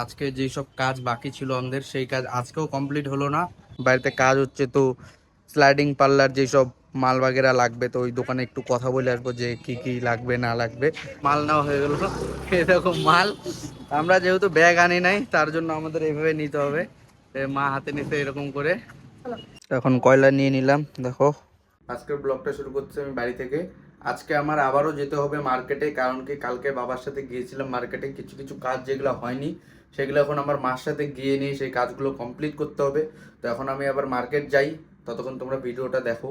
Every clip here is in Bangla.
আজকে যেই সব কাজ বাকি ছিল আমাদের সেই কাজ আজকেও কমপ্লিট হলো না। বাড়িতে কাজ হচ্ছে তো স্লাইডিং পাল্লার যেসব মাল বাগেরা লাগবে তো ওই দোকানে একটু কথা বলে আসবো যে কি কি লাগবে না লাগবে। মাল নেওয়া হয়ে গেল। এরকম মাল আমরা যেহেতু ব্যাগ আনি নাই তার জন্য আমাদের এইভাবে নিতে হবে। মা হাতে নিতে এরকম করে এখন কয়লা নিয়ে নিলাম। দেখো আজকের ব্লগটা শুরু করছি আমি বাড়ি থেকে। আজকে আমার আবারও যেতে হবে মার্কেটে, কারণ কি কালকে বাবার সাথে গিয়েছিলাম মার্কেটে, কিছু কিছু কাজ যেগুলো হয়নি সেগুলো এখন আমার মার সাথে গিয়ে নিয়ে সেই কাজগুলো কমপ্লিট করতে হবে। তো এখন আমি আবার মার্কেট যাই, ততক্ষণ তোমরা ভিডিওটা দেখো।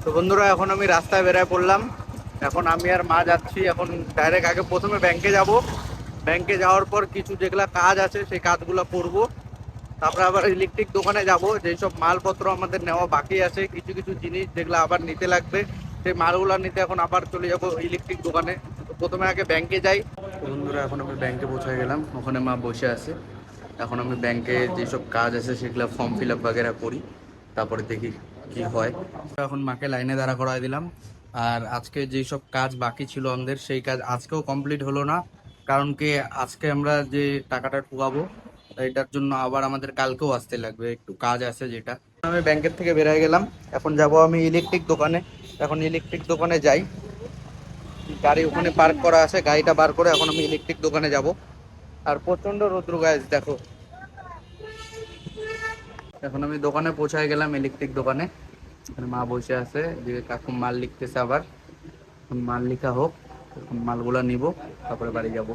তো বন্ধুরা এখন আমি রাস্তায় বেরিয়ে পড়লাম। এখন আমি আর মা যাচ্ছি। এখন ডাইরেক্ট আগে প্রথমে ব্যাংকে যাব। ব্যাংকে যাওয়ার পর কিছু যেগুলা কাজ আছে সেই কাজগুলো করব। তারপরে আবার ইলেকট্রিক দোকানে যাব, যেসব মালপত্র আমাদের নেওয়া বাকি আছে, কিছু কিছু জিনিস যেগুলো আবার নিতে লাগবে সেই মালগুলো নিতে এখন আবার চলে যাব ইলেকট্রিক দোকানে। তো প্রথমে আগে ব্যাংকে যাই। বন্ধুরা এখন আমি ব্যাংকে পৌঁছে গেলাম, ওখানে মা বসে আছে। এখন আমি ব্যাংকে যেসব কাজ আছে সেগুলো ফর্ম ফিল আপ বাগেরা করি, তারপরে দেখি কি হয়। এখন মাকে লাইনে দাঁড়া করাই দিলাম। আর আজকে যেসব কাজ বাকি ছিল আমাদের সেই কাজ আজকেও কমপ্লিট হলো না, কারণ কি আজকে আমরা যে টাকাটা ঢুকাবো এটার জন্য আবার আমাদের কালকেও আসতে লাগবে, একটু কাজ আছে যেটা। আমি ব্যাংকের থেকে বেরিয়ে গেলাম, এখন যাব আমি ইলেকট্রিক দোকানে। এখন ইলেকট্রিক দোকানে যাই, গাড়ি ওখানে পার্ক করা আছে, গাড়িটা বার করে এখন আমি ইলেকট্রিক দোকানে যাব। আর প্রচন্ড রৌদ্র গাইস দেখো। এখন আমি দোকানে পৌঁছায় গেলাম, ইলেকট্রিক দোকানে। এখানে মা বসে আছে, যে কাকু মাল লিখতেছে আবার। মাল লিখা হোক, এখন মালগুলা নিব, তারপরে বাড়ি যাব।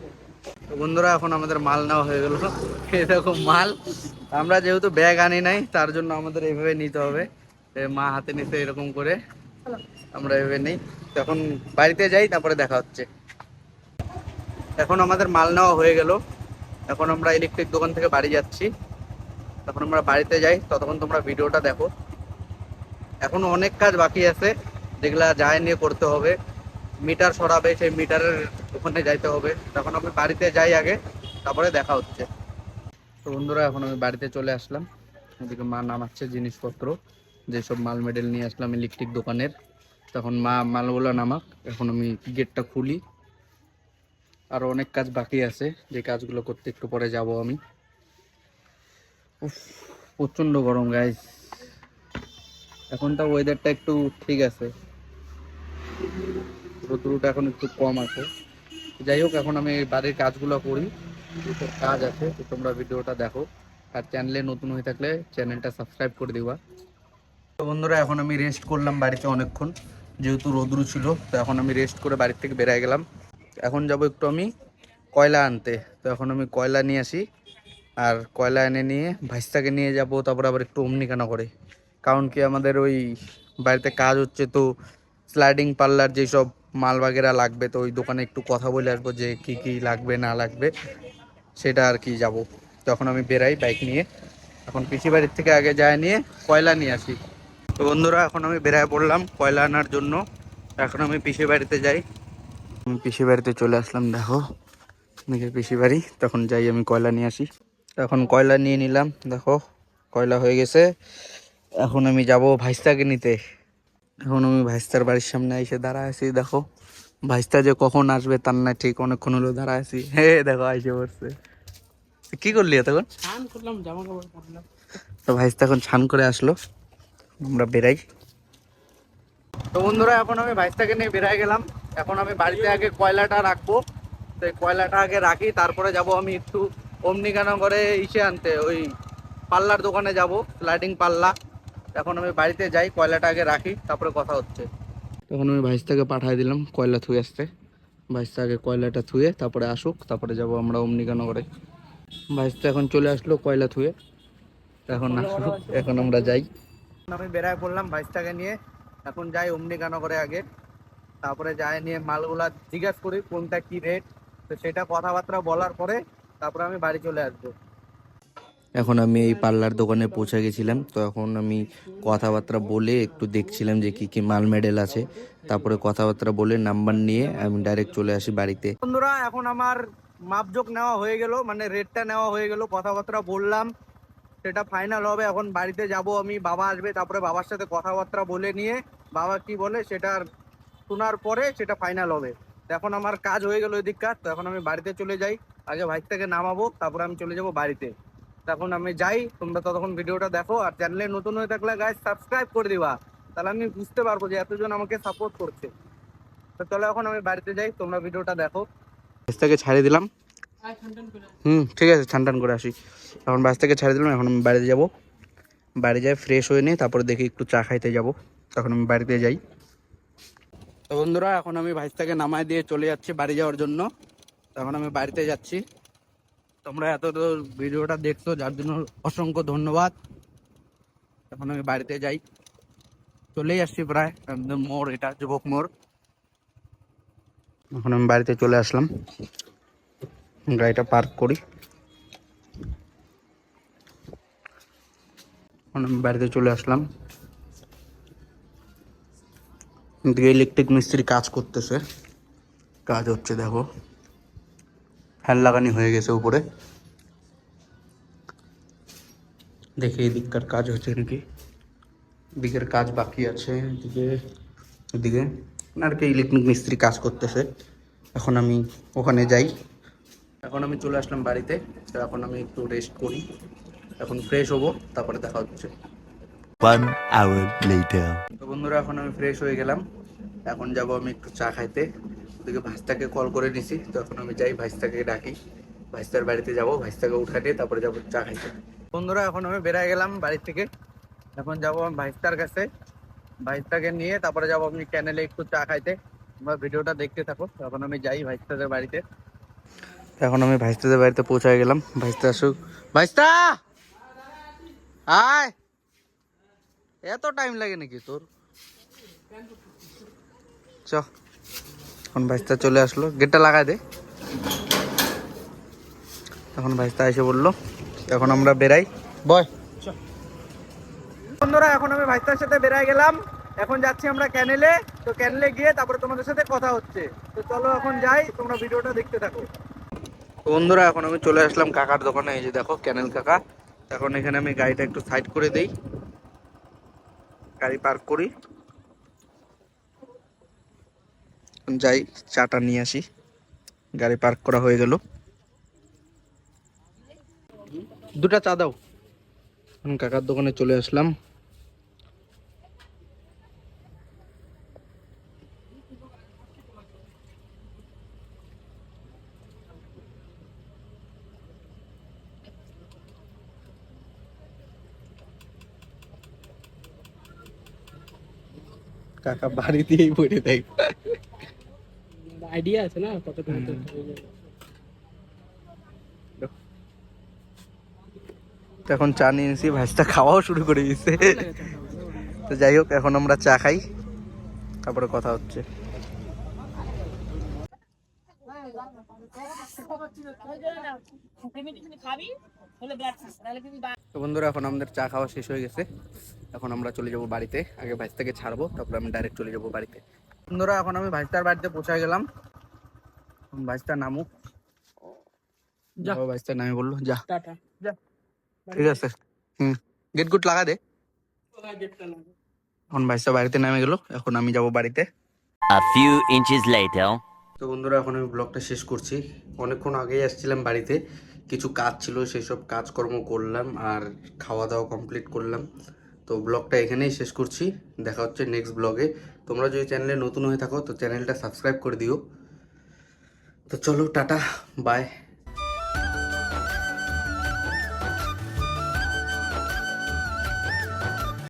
তো বন্ধুরা এখন আমাদের মাল নেওয়া হয়ে গেল। এরকম মাল আমরা যেহেতু ব্যাগ আনি নাই তার জন্য আমাদের এইভাবে নিতে হবে। মা হাতে নিতে এরকম করে আমরা এইভাবে নেই। তো এখন বাড়িতে যাই, তারপরে দেখা হচ্ছে। এখন আমাদের মাল নেওয়া হয়ে গেল। এখন আমরা ইলেকট্রিক দোকান থেকে বাড়ি যাচ্ছি। তখন আমরা বাড়িতে যাই, ততক্ষণ তোমরা ভিডিওটা দেখো। এখনো অনেক কাজ বাকি আছে যেগুলা যায় নিয়ে করতে হবে। মিটার সরাবে, সেই মিটারের ওখানে যাইতে হবে। তখন আমি বাড়িতে যাই আগে, তারপরে দেখা হচ্ছে। তো বন্ধুরা এখন আমি বাড়িতে চলে আসলাম। ওদিকে মা নামাচ্ছে জিনিসপত্র, যেসব মাল মেডেল নিয়ে আসলাম ইলেকট্রিক দোকানের। তখন মা মালগুলো নামাক, এখন আমি গেটটা খুলি। আরো অনেক কাজ বাকি আছে, যে কাজগুলো করতে একটু পরে যাব আমি। উফ, প্রচন্ড গরম গাইস। এখন তো ওয়েদারটা একটু ঠিক আছে, রোদ্রুটা এখন একটু কম আছে। যাই হোক এখন আমি বাড়ির কাজগুলো করি, যেসব কাজ আছে তো তোমরা ভিডিওটা দেখো। আর চ্যানেলে নতুন হয়ে থাকলে চ্যানেলটা সাবস্ক্রাইব করে দিবা। তো বন্ধুরা এখন আমি রেস্ট করলাম বাড়িতে অনেকক্ষণ, যেহেতু রোদ্রু ছিল। তো এখন আমি রেস্ট করে বাড়ির থেকে বেরিয়ে গেলাম। এখন যাব একটু আমি কয়লা আনতে। তো এখন আমি কয়লা নিয়ে আসি, আর কয়লা এনে নিয়ে ভাইস্তাকে নিয়ে যাব, তারপর আবার একটু অমনিকানা করে। কারণ কি আমাদের ওই বাড়িতে কাজ হচ্ছে তো স্লাইডিং পাল্লার যেসব মাল বাগেরা লাগবে তো ওই দোকানে একটু কথা বলে আসবো যে কি কি লাগবে না লাগবে সেটা আর কি যাব। তখন আমি বেরাই বাইক নিয়ে। এখন পিসি বাড়ির থেকে আগে যায় নিয়ে কয়লা নিয়ে আসি। তো বন্ধুরা এখন আমি বেরায় পড়লাম কয়লা আনার জন্য। এখন আমি পিসি বাড়িতে যাই। আমি পিসি বাড়িতে চলে আসলাম, দেখো নিজের পিসি বাড়ি। তখন যাই আমি কয়লা নিয়ে আসি। এখন কয়লা নিয়ে নিলাম, দেখো কয়লা হয়ে গেছে। এখন আমি যাব ভাইস্তাকে নিতে। এখন আমি ভাইস্তার বাড়ির সামনে এসে দাঁড়ায় আছি, দেখো ভাইস্তা যে কখন আসবে তার না ঠিক, অনেকক্ষণ হলো দাঁড়ায় আছি। হে দেখো আইসে পড়ছে। কি করলি এতক্ষণ? স্নান করলাম, জামা কাপড় পরলাম। তো ভাইস্তা এখন স্নান করে আসলো, আমরা বেরাই। তো বন্ধুরা এখন আমি ভাইস্তাকে নিয়ে বেরাই গেলাম। এখন আমি বাড়িতে আগে কয়লাটা রাখবো। তো এই কয়লাটা আগে রাখি, তারপরে যাব আমি একটু অমনিকানগরে ইসে আনতে, ওই পাল্লার দোকানে যাব, স্লাইডিং পাল্লা। এখন আমি বাড়িতে যাই, কয়লাটা আগে রাখি, তারপরে কথা হচ্ছে। তখন আমি ভাইস্তাকে পাঠিয়ে দিলাম কয়লা থুয়ে আসতে। ভাইস্তা আগে কয়লাটা থুয়ে তারপরে আসুক, তারপরে যাব আমরা অমনিকানগরে। ভাইস্তা এখন চলে আসলো কয়লা থুয়ে, এখন আসুক, এখন আমরা যাই। আমি বেরায় পড়লাম ভাইস্তাকে নিয়ে। এখন যাই অমনিকানগরে আগে, তারপরে যাই নিয়ে মালগুলা জিজ্ঞাসা করি কোনটা কি রেট। তো সেটা কথাবার্তা বলার পরে তারপরে আমি বাড়ি চলে আসবো। এখন আমি এই পার্লার দোকানে পৌঁছে গেছিলাম। তো এখন আমি কথাবার্তা বলে একটু দেখছিলাম যে কি কি মাল মেডেল আছে, তারপরে কথাবার্তা বলে নাম্বার নিয়ে আমি ডাইরেক্ট চলে আসি বাড়িতে। বন্ধুরা এখন আমার মাপজোক নেওয়া হয়ে গেল, মানে রেটটা নেওয়া হয়ে গেল, কথাবার্তা বললাম, সেটা ফাইনাল হবে। এখন বাড়িতে যাব আমি, বাবা আসবে, তারপরে বাবার সাথে কথাবার্তা বলে নিয়ে বাবা কি বলে সেটা শোনার পরে সেটা ফাইনাল হবে। তো এখন আমার কাজ হয়ে গেল ওই দিককার। তো এখন আমি বাড়িতে চলে যাই, আগে ভাইস্তাকে নামাবো, তারপর আমি চলে যাব বাড়িতে। তখন আমি যাই, তোমরা ততক্ষণ ভিডিওটা দেখো। আর চ্যানেলে নতুন হয়ে থাকলে গাইস সাবস্ক্রাইব করে দিবা, তাহলে আমি বুঝতে পারবো যে এতজন আমাকে সাপোর্ট করছে। তো চলো এখন আমি বাড়িতে যাই, তোমরা ভিডিওটা দেখো। ভাইস্তাকে ছাড়িয়ে দিলাম। আয় ঠান্ডা করে। ঠিক আছে, ঠান্ডান করে আসি। এখন ভাইস্তাকে ছাড়িয়ে দিলাম, এখন আমি বাড়িতে যাব। বাড়ি যাই ফ্রেশ হয়ে নিই, তারপরে দেখি একটু চা খাইতে যাব। তখন আমি বাড়িতে যাই। তো বন্ধুরা, এখন আমি ভাইস্তাকে নামায় দিয়ে চলে যাচ্ছি বাড়ি যাওয়ার জন্য। তখন আমি বাড়িতে যাচ্ছি। তোমরা এত ভিডিওটা দেখছো, যার জন্য অসংখ্য ধন্যবাদ। এখন আমি বাড়িতে যাই, চলেই আসছি প্রায় একদম মোড়, এটা যুবক মোড়। এখন আমি বাড়িতে চলে আসলাম, গাড়িটা পার্ক করি। এখন আমি বাড়িতে চলে আসলাম। এদিকে ইলেকট্রিক মিস্ত্রি কাজ করতেছে, কাজ হচ্ছে দেখো, ফ্যান লাগানি হয়ে গেছে উপরে। দেখি এদিককার কাজ হচ্ছে নাকি, দিকের কাজ বাকি আছে, এদিকে আর কি ইলেকট্রিক মিস্ত্রি কাজ করতেছে। এখন আমি ওখানে যাই। এখন আমি চলে আসলাম বাড়িতে। তো এখন আমি একটু রেস্ট করি, এখন ফ্রেশ হবো, তারপরে দেখা হচ্ছে। 1 hour later. তো বন্ধুরা, এখন আমি ফ্রেশ হয়ে গেলাম। এখন যাব আমি একটু চা খাইতে। ওদিকে ভাইস্তাকে কল করে নিছি, তো এখন আমি যাই, ভাইস্তাকে ডাকি, ভাইস্তার বাড়িতে যাব, ভাইস্তাকে উঠাতে তারপরে যাবো চা খাইতে। বন্ধুরা, এখন আমি বেরিয়ে গেলাম বাড়ি থেকে। এখন যাবো আমি ভাইস্তার কাছে, ভাইস্তাকে নিয়ে তারপরে যাবো আমি চ্যানেলে একটু চা খাইতে। তোমরা ভিডিওটা দেখতে থাকো। এখন আমি যাই ভাইস্তাদের বাড়িতে। এখন আমি ভাইস্তাদের বাড়িতে পৌঁছায় গেলাম। ভাইস্তা আসুক, ভাইস্তা আয়। এত টাইম লাগে নাকি তোর? চ, এখন ভাইস্তা চলে আসলো, গেটটা লাগাই দে। এখন ভাইস্তা এসে বললো, এখন আমরা বেরাই, বয়। বন্ধুরা, এখন আমি ভাইস্তার সাথে বেরাই গেলাম। এখন যাচ্ছি আমরা ক্যানেলে। তো ক্যানেলে গিয়ে তারপরে তোমাদের সাথে কথা হচ্ছে। তো চলো এখন যাই, তোমরা ভিডিওটা দেখতে থাকো। বন্ধুরা, এখন আমি চলে আসলাম কাকার দোকানে। এই যে দেখো ক্যানেল কাকা। এখন এখানে আমি গাড়িটা একটু সাইড করে দেই, গাড়ি পার্ক করি, যাই চাটা নিয়ে আসি। গাড়ি পার্ক করা হয়ে গেল, দুটা চা দাও। কাকার দোকানে চলে আসলাম। কাকা বাড়ি দিয়েই পড়ে দেয়। আইডিয়া আছে না কত টাকা তো তো এখন চা নিয়ে এসেছি, ভাইসটা খাওয়াও শুরু করে দিয়েছে। তো যাই হোক, এখন আমরা চা খাই, তারপরে কথা হচ্ছে। তো বন্ধুরা, এখন আমাদের চা খাওয়া শেষ হয়ে গেছে। এখন আমরা চলে যাব বাড়িতে। আগে ভাইস্তাকে ছাড়বো, তারপর আমি ডাইরেক্ট চলে যাব বাড়িতে। বন্ধুরা, এখন আমি ভাইস্তার বাড়িতে পৌঁছায় গেলাম। ভাইস্তা নামুক, যা ভাইস্তা নামে বললো যা। টাটা যা ঠিক আছে, গেট গুট লাগা দে। গেটটা না এখন ভাইস্তা বাড়িতে নেমে গেল, এখন আমি যাব বাড়িতে। A few inches later. তো বন্ধুরা, এখন আমি ব্লগটা শেষ করছি। অনেকক্ষণ আগেই আসছিলাম বাড়িতে, কিছু কাজ ছিল, সেই সব কাজকর্ম করলাম আর খাওয়া দাওয়া কমপ্লিট করলাম। তো ব্লগটা এখানেই শেষ করছি, দেখা হচ্ছে নেক্সট ব্লগে। তোমরা যদি চ্যানেলে নতুন হয়ে থাকো তো চ্যানেলটা সাবস্ক্রাইব করে দিও। তো চলো, টাটা, বাই।